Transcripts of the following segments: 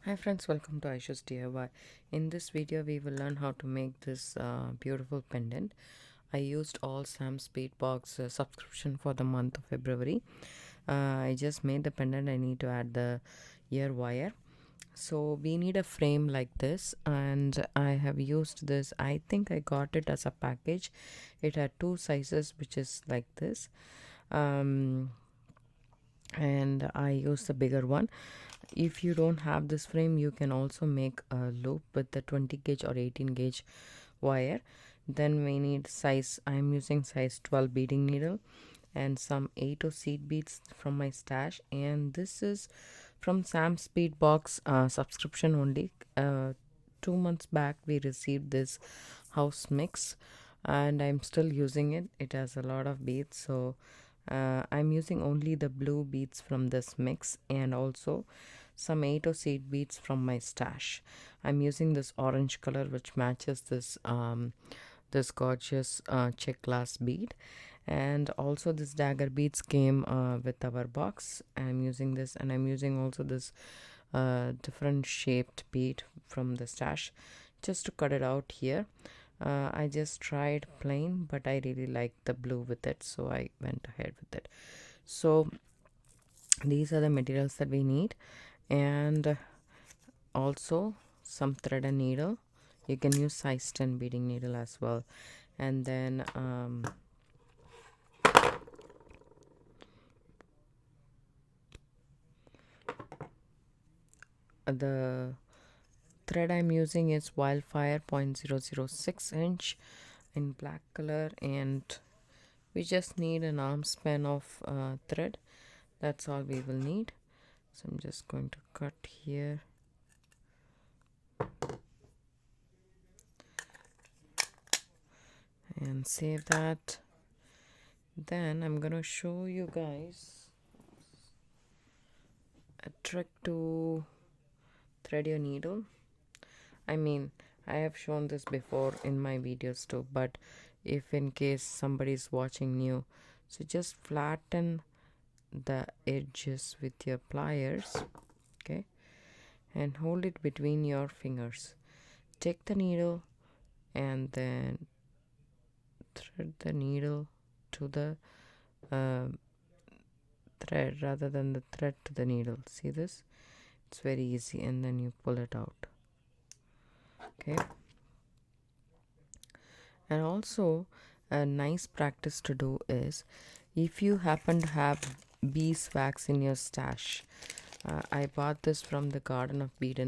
Hi friends, welcome to Aishudiy. In this video we will learn how to make this beautiful pendant. I used all Sam's Bead box subscription for the month of February. I just made the pendant. I need to add the ear wire. So we need a frame like this, and I have used this. I think I got it as a package. It had two sizes, which is like this. And I used the bigger one. If you don't have this frame, you can also make a loop with the 20 gauge or 18 gauge wire. Then we need size, I'm using size 12 beading needle and some 8 seed beads from my stash, and this is from Sam's Bead box subscription only. 2 months back we received this house mix and I'm still using it. It has a lot of beads, so I'm using only the blue beads from this mix and also some 8 seed beads from my stash. I'm using this orange color which matches this gorgeous check glass bead, and also this dagger beads came with our box. I'm using this, and I'm using also this different shaped bead from the stash just to cut it out here. I just tried plain, but I really liked the blue with it, so I went ahead with it. So these are the materials that we need, and also some thread and needle. You can use size 10 beading needle as well. And then the thread I'm using is Wildfire 0.006 inch in black color, and we just need an arm span of thread. That's all we will need. So I'm just going to cut here. And save that. Then I'm gonna show you guys a trick to thread your needle. I mean, I have shown this before in my videos too, but if in case somebody is watching new, so just flatten the edges with your pliers, okay, and hold it between your fingers. Take the needle and then thread the needle to the thread rather than the thread to the needle. See this? It's very easy, and then you pull it out. Okay. And also a nice practice to do is, if you happen to have beeswax in your stash, I bought this from the Garden of Bead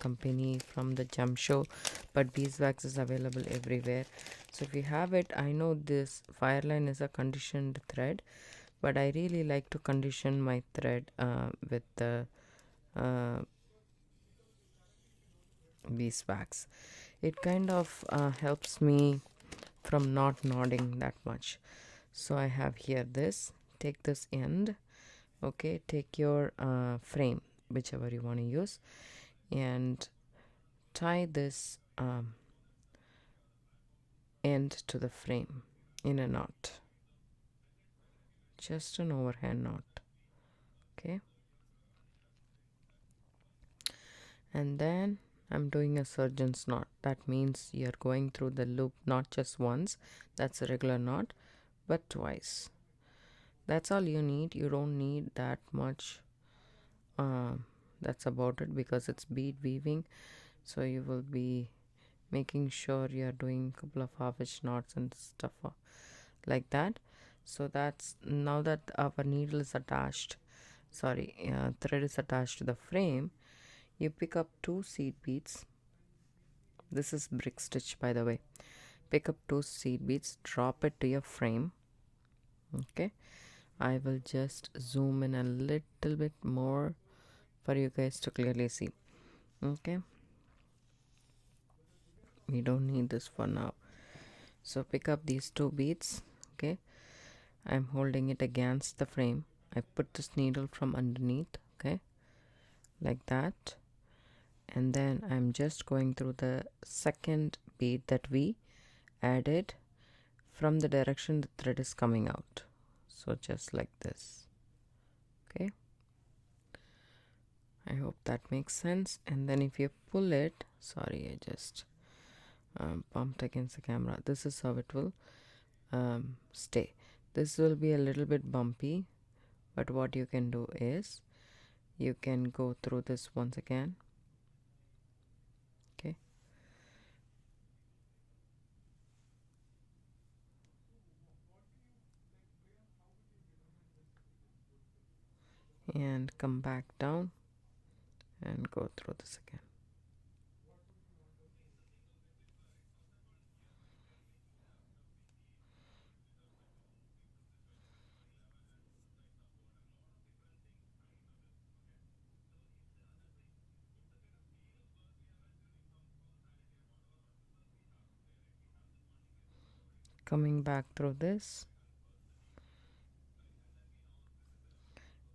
company from the Gem Show, but beeswax is available everywhere. So if you have it, I know this Fireline is a conditioned thread, but I really like to condition my thread with the beeswax. It kind of helps me from not nodding that much. So I have here this. Take this end, okay, take your frame, whichever you want to use, and tie this end to the frame in a knot, just an overhand knot, okay. And then I'm doing a surgeon's knot. That means you're going through the loop not just once, that's a regular knot, but twice. That's all you need. You don't need that much. That's about it, because it's bead weaving, so you will be making sure you're doing a couple of half-inch knots and stuff like that. So that's, now that our needle is attached, thread is attached to the frame, you pick up 2 seed beads. This is brick stitch, by the way. Pick up 2 seed beads, drop it to your frame, okay. I will just zoom in a little bit more for you guys to clearly see, okay. We don't need this for now. So pick up these 2 beads, okay. I'm holding it against the frame. I put this needle from underneath, okay, like that, and then I'm just going through the second bead that we added from the direction the thread is coming out. So just like this, okay. I hope that makes sense. And then if you pull it, sorry, I just bumped against the camera. This is how it will stay. This will be a little bit bumpy, but what you can do is you can go through this once again. Okay. And come back down and go through this again. Coming back through this,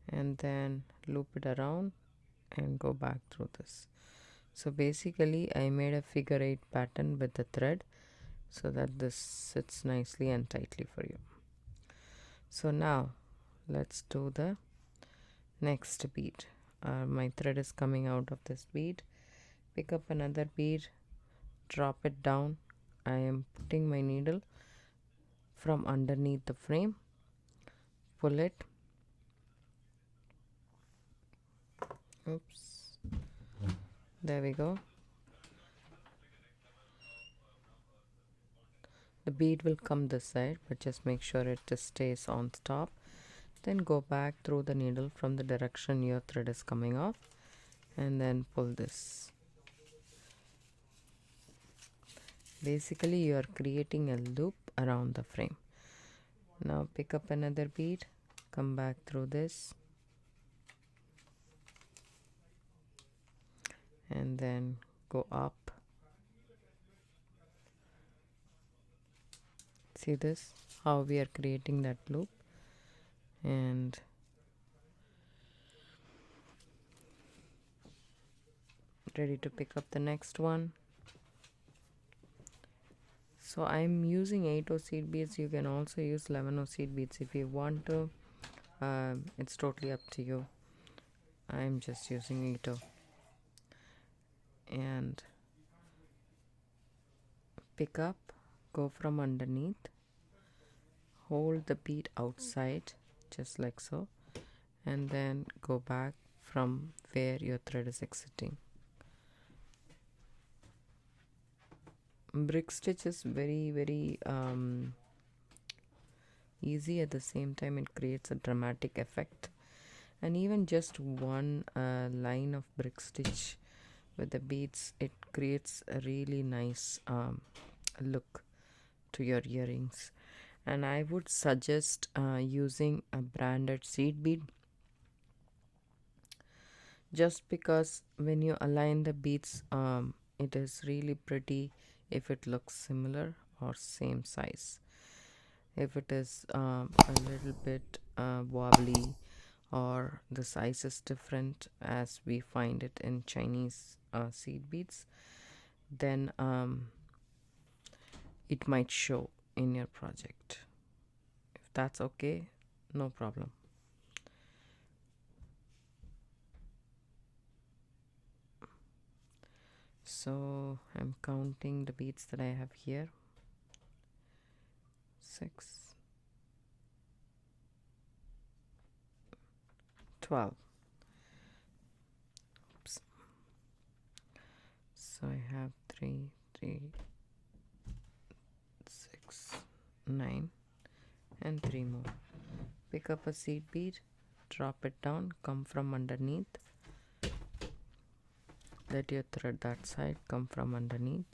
and then loop it around and go back through this. So basically I made a figure 8 pattern with the thread so that this sits nicely and tightly for you. So now let's do the next bead. My thread is coming out of this bead. Pick up another bead, drop it down. I am putting my needle from underneath the frame, pull it. Oops, there we go. The bead will come this side, but just make sure it just stays on top. Then go back through the needle from the direction your thread is coming off and then pull this. Basically you are creating a loop around the frame. Now pick up another bead, come back through this and then go up. See this, how we are creating that loop, and ready to pick up the next one. So I'm using 8 seed beads. You can also use 11 seed beads if you want to. It's totally up to you. I'm just using 8. And pick up, go from underneath, hold the bead outside just like so, and then go back from where your thread is exiting. Brick stitch is very easy. At the same time it creates a dramatic effect, and even just one line of brick stitch with the beads, it creates a really nice look to your earrings. And I would suggest using a branded seed bead, just because when you align the beads it is really pretty if it looks similar or same size. If it is a little bit wobbly or the size is different as we find it in Chinese seed beads, then it might show in your project. If that's okay, no problem. So I'm counting the beads that I have here. 6, 12. Oops. So I have 3, 6, 9 and 3 more. Pick up a seed bead, drop it down, come from underneath, let your thread that side, come from underneath,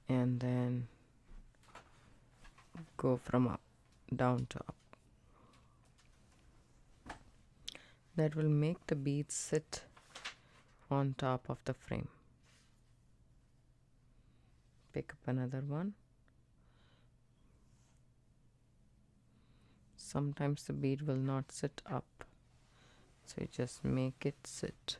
and then go from up down to up. That will make the beads sit on top of the frame. Pick up another one. Sometimes the bead will not sit up, so you just make it sit.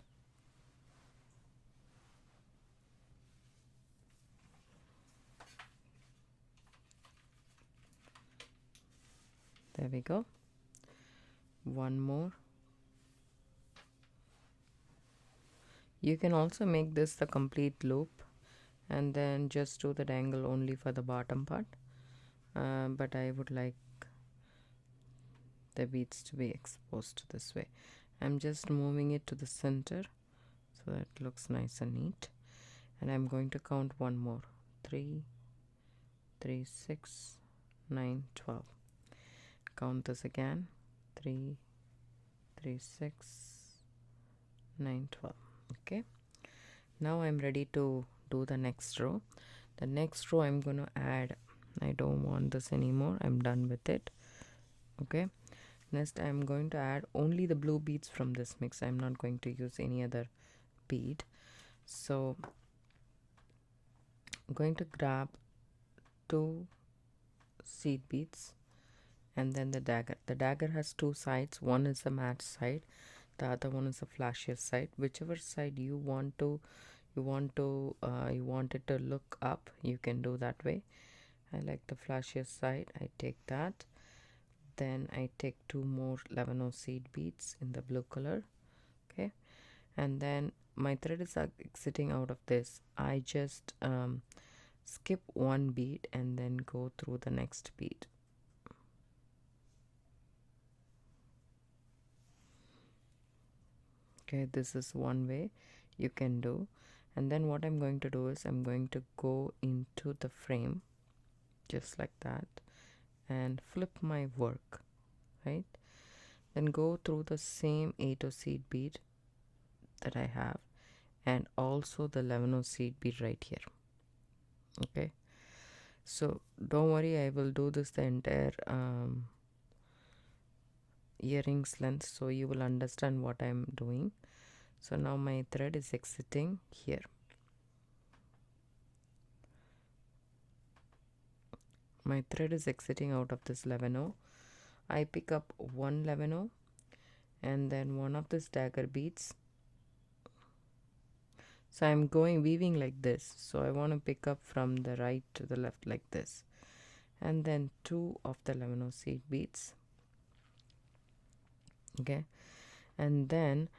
There we go. one more. You can also make this the complete loop and then just do the dangle only for the bottom part, but I would like the beads to be exposed this way. I'm just moving it to the center so that it looks nice and neat, and I'm going to count one more. 3 3 6 9 12. Count this again. 3 3 6 9 12. Okay, now I'm ready to do the next row. The next row I'm going to add, I don't want this anymore, I'm done with it. Okay, next I'm going to add only the blue beads from this mix. I'm not going to use any other bead. So I'm going to grab 2 seed beads and then the dagger. The dagger has 2 sides. One is the matte side, the other one is the flashier side. Whichever side you want it to look up, you can do that way. I like the flashier side. I take that. Then I take 2 more 11 seed beads in the blue color. Okay, and then my thread is exiting out of this. I just skip one bead and then go through the next bead. Okay, this is one way you can do. And then what I'm going to do is I'm going to go into the frame just like that and flip my work, right? Then go through the same 8 seed bead that I have and also the 11 seed bead right here. Okay, so don't worry, I will do this the entire earrings length, so you will understand what I'm doing. So now my thread is exiting here. My thread is exiting out of this 11. I pick up one 11 and then one of this dagger beads. So I'm going weaving like this, so I want to pick up from the right to the left like this, and then 2 of the 11 seed beads. Okay, and then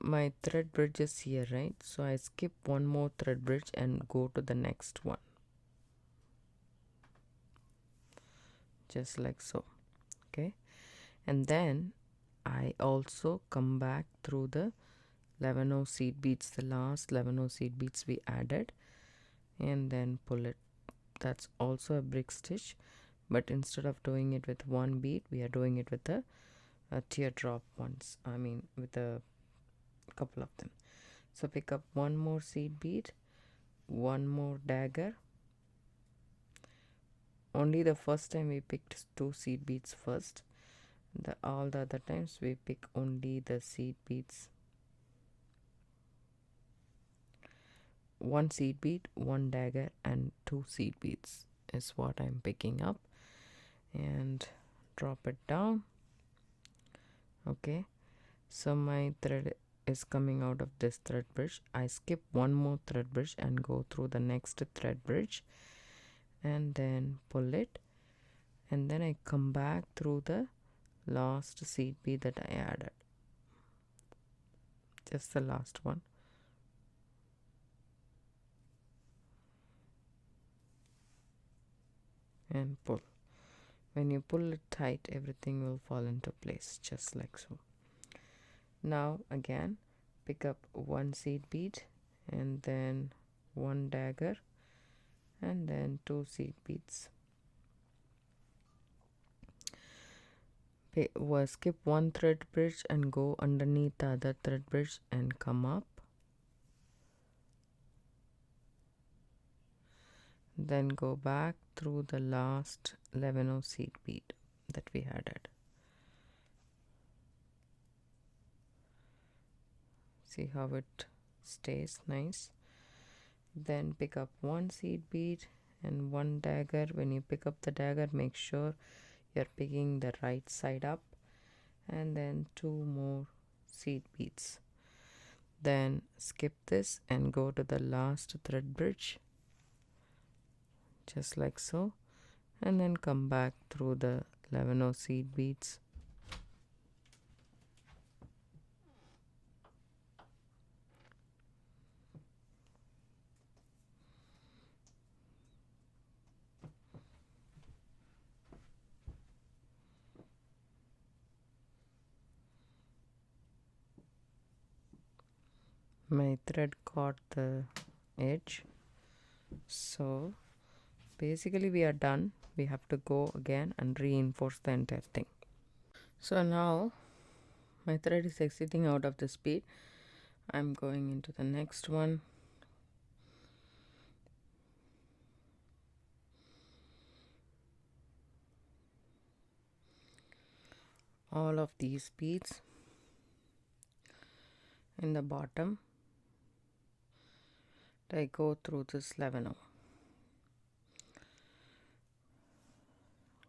my thread bridge is here, right? So I skip one more thread bridge and go to the next one, just like so. Okay, and then I also come back through the 11 seed beads, the last 11 seed beads we added, and then pull it. That's also a brick stitch, but instead of doing it with one bead, we are doing it with a teardrop ones, I mean with a couple of them. So pick up one more seed bead, one more dagger. Only the first time we picked 2 seed beads first. All the other times we pick only the seed beads. 1 seed bead, 1 dagger and 2 seed beads is what I'm picking up, and drop it down. Okay, so my thread is coming out of this thread bridge. I skip one more thread bridge and go through the next thread bridge and then pull it, and then I come back through the last seed bead that I added, just the last one, and pull. When you pull it tight, everything will fall into place just like so. Now again pick up 1 seed bead and then 1 dagger and then 2 seed beads. Skip one thread bridge and go underneath the other thread bridge and come up, then go back through the last 11 seed bead that we added. See how it stays nice. Then pick up 1 seed bead and 1 dagger. When you pick up the dagger, make sure you're picking the right side up, and then 2 more seed beads. Then skip this and go to the last thread bridge just like so, and then come back through the 11 seed beads my thread caught the edge. So basically we are done. We have to go again and reinforce the entire thing. So now my thread is exiting out of this bead. I'm going into the next one. All of these beads in the bottom, I go through this 11,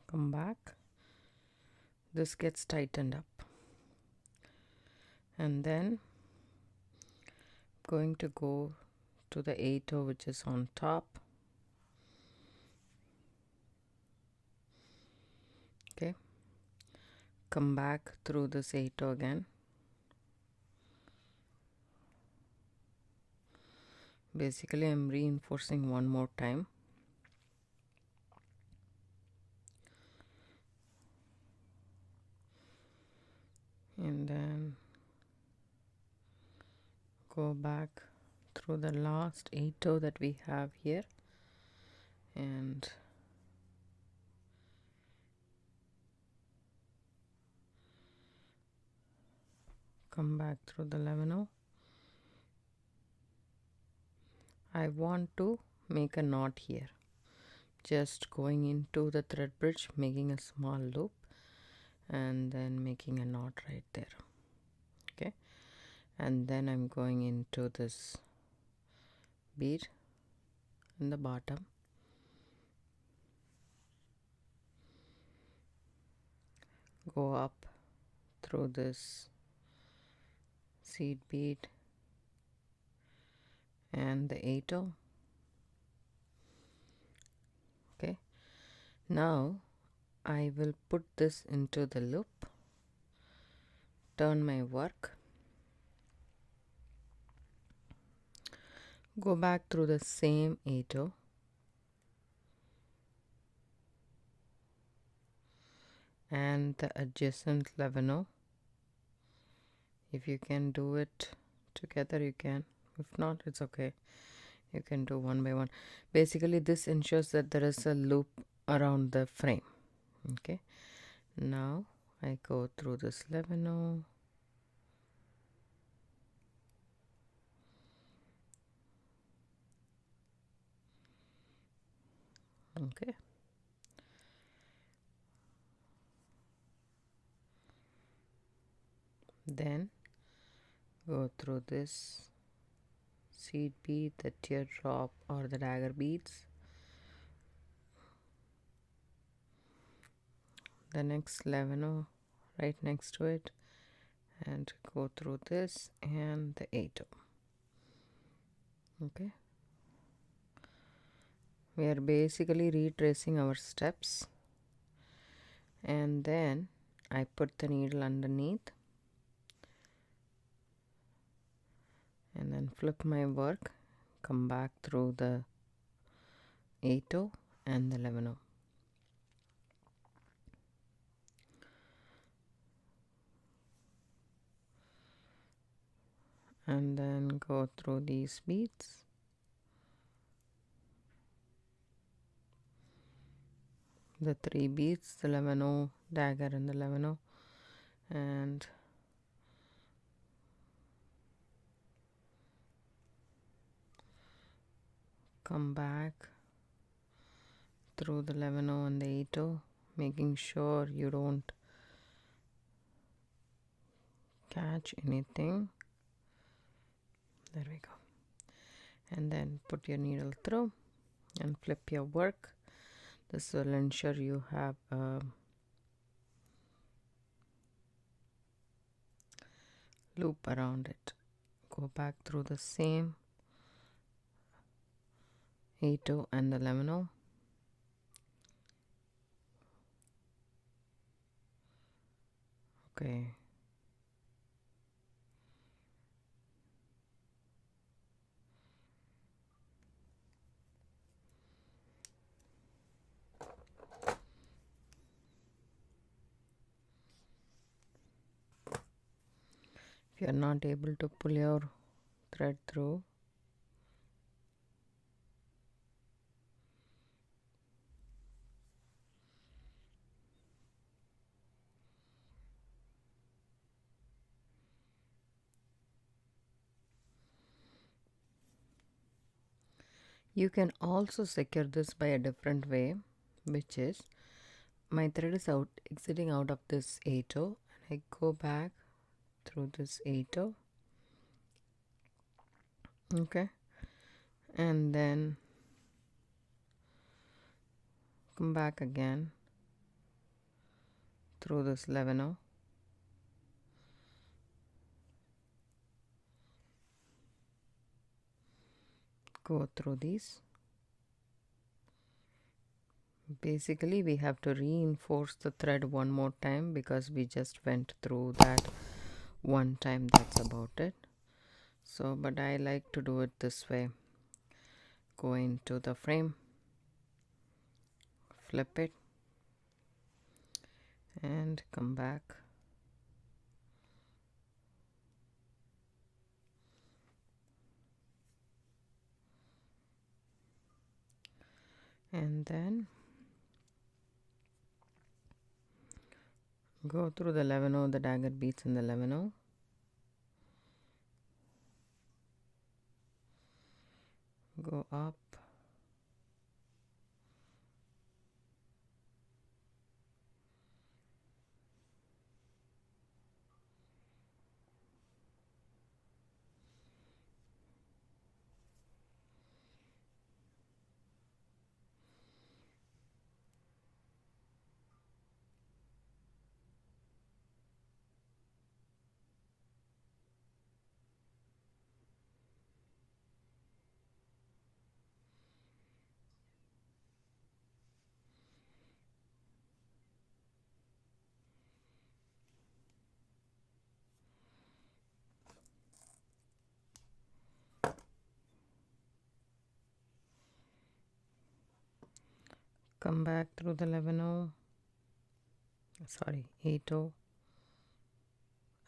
come back, this gets tightened up, and then going to go to the 8 which is on top. Okay, come back through this 8 again. Basically I'm reinforcing one more time. And then go back through the last 8 that we have here, and come back through the 11. I want to make a knot here, just going into the thread bridge, making a small loop, and then making a knot right there. Okay, and then I'm going into this bead in the bottom, go up through this seed bead and the 8. Okay, now I will put this into the loop, turn my work, go back through the same 8 and the adjacent 11. If you can do it together, you can. If not, it's okay. You can do one by one. Basically, this ensures that there is a loop around the frame. Okay. Now I go through this 11. Okay. Then go through this seed bead, the teardrop or the dagger beads, the next 11 right next to it, and go through this and the 8. Okay, we are basically retracing our steps, and then I put the needle underneath and then flip my work, come back through the 8 and the 11. And then go through these beads, the 3 beads, the 11 dagger and the 11, and come back through the 11 and the 8, making sure you don't catch anything. There we go. And then put your needle through and flip your work. This will ensure you have a loop around it. Go back through the same 8 and the 11. Okay. If you are not able to pull your thread through. You can also secure this by a different way, which is my thread is exiting out of this 8-0 and I go back through this 8-0. Okay, and then come back again through this 11-0. Go through these. Basically we have to reinforce the thread one more time because we just went through that one time. That's about it. So but I like to do it this way. Go into the frame, flip it, and come back. And then go through the 11-0, the dagger beads in the 11-0. Go up. Come back through the 11-0. Sorry, 8-0.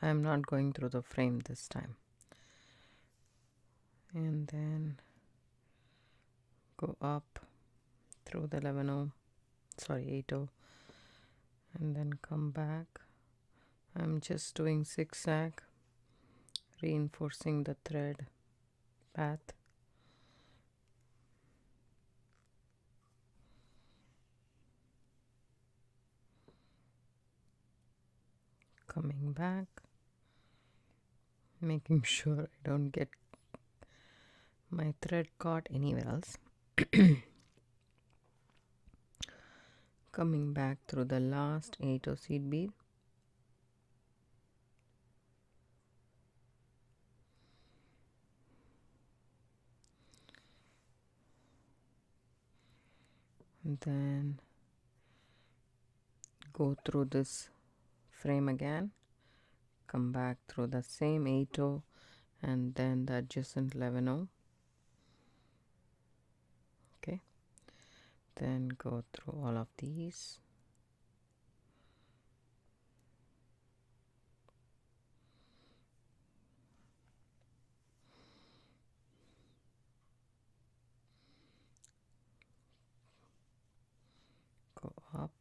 I am not going through the frame this time. And then go up through the 11-0. Sorry, 8-0. And then come back. I'm just doing zigzag, reinforcing the thread path. Coming back, making sure I don't get my thread caught anywhere else. Coming back through the last 8-0 seed bead. And then go through this frame again, come back through the same 8-0 and then the adjacent 11-0. Okay, then go through all of these. Go up.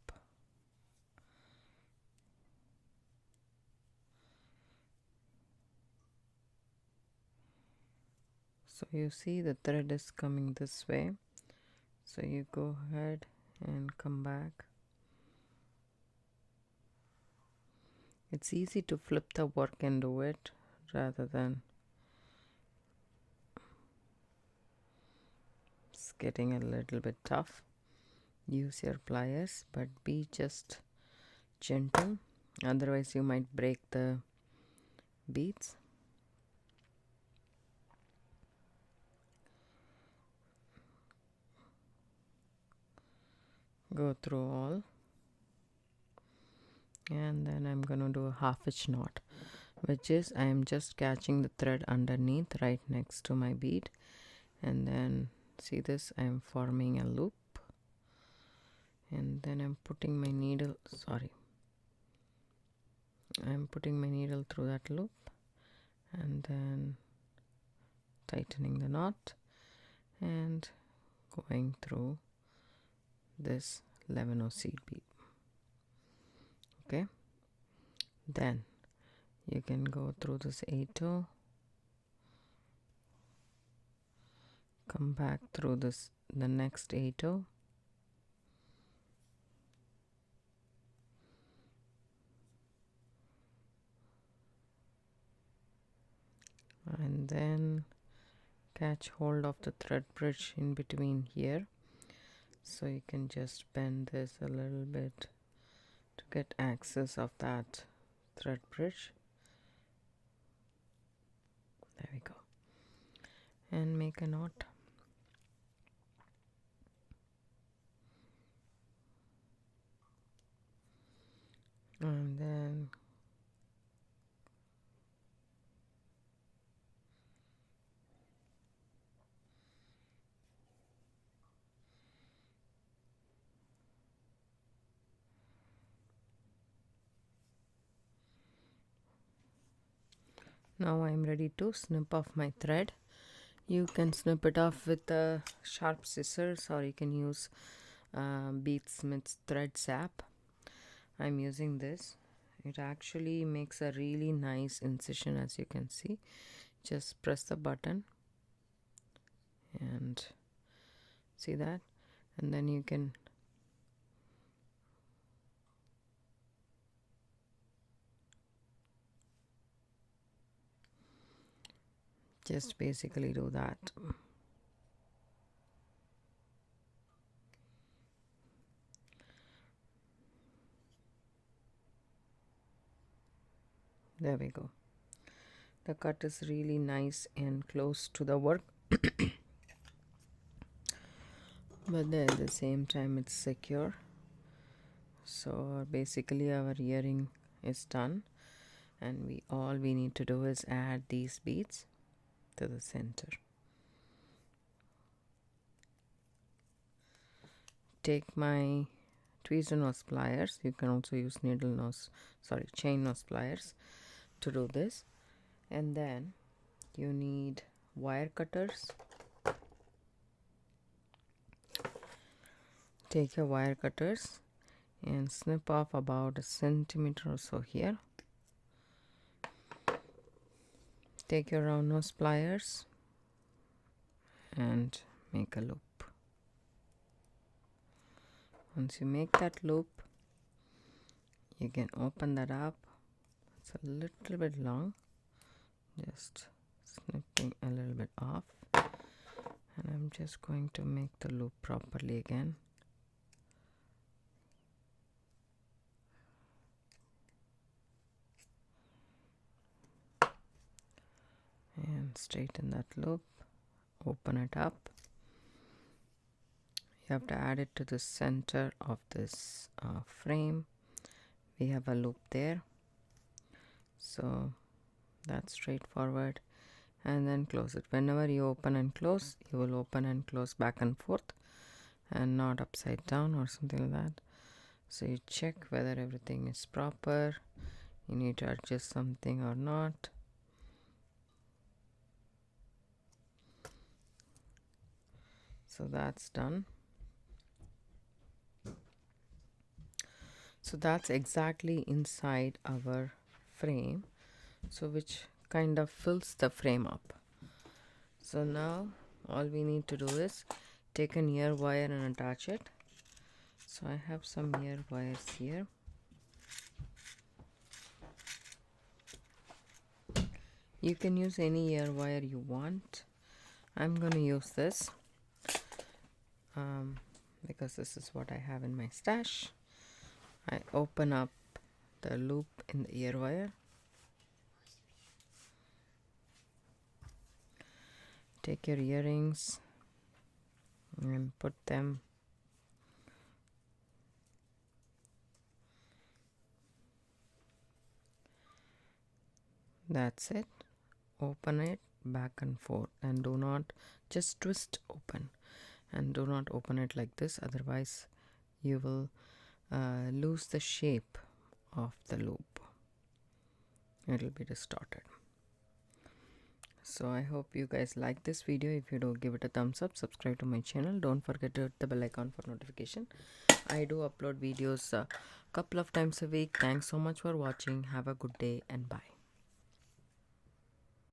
So you see the thread is coming this way. So you go ahead and come back. It's easy to flip the work and do it rather than it's getting a little bit tough. Use your pliers, but be just gentle, otherwise you might break the beads. Go through all, and then I'm going to do a half-inch knot, which is I am just catching the thread underneath right next to my bead, and then see this, I am forming a loop, and then I'm putting my needle, I'm putting my needle through that loop and then tightening the knot and going through this 11 seed bead. Okay, then you can go through this 8, come back through this the next 8, and then catch hold of the thread bridge in between here, so you can just bend this a little bit to get access of that thread bridge. There we go, and make a knot. And then now I'm ready to snip off my thread. You can snip it off with a sharp scissors, or you can use Bead Smith's thread sap. I'm using this. It actually makes a really nice incision, as you can see. Just press the button and see that, and then you can just basically do that. There we go. The cut is really nice and close to the work, but then at the same time it's secure. So basically our earring is done, and all we need to do is add these beads to the center. Take my tweezer nose pliers. You can also use chain nose pliers to do this. And then you need wire cutters. Take your wire cutters and snip off about 1 centimeter or so here. Take your round nose pliers and make a loop. Once you make that loop, you can open that up. It's a little bit long, just snipping a little bit off, and I'm just going to make the loop properly again. And straighten that loop, open it up. You have to add it to the center of this frame. We have a loop there, so that's straightforward. And then close it. Whenever you open and close, you will open and close back and forth and not upside down or something like that. So you check whether everything is proper, you need to adjust something or not. So that's done. So that's exactly inside our frame, so which kind of fills the frame up. So now all we need to do is take an ear wire and attach it. So I have some ear wires here. You can use any ear wire you want. I'm going to use this because this is what I have in my stash. I open up the loop in the ear wire, take your earrings and put them that's it. Open it back and forth, and do not just twist open, and do not open it like this, otherwise you will lose the shape of the loop. It will be distorted. So I hope you guys like this video. If you do, give it a thumbs up, subscribe to my channel, don't forget to hit the bell icon for notification. I do upload videos a couple of times a week. Thanks so much for watching. Have a good day and bye.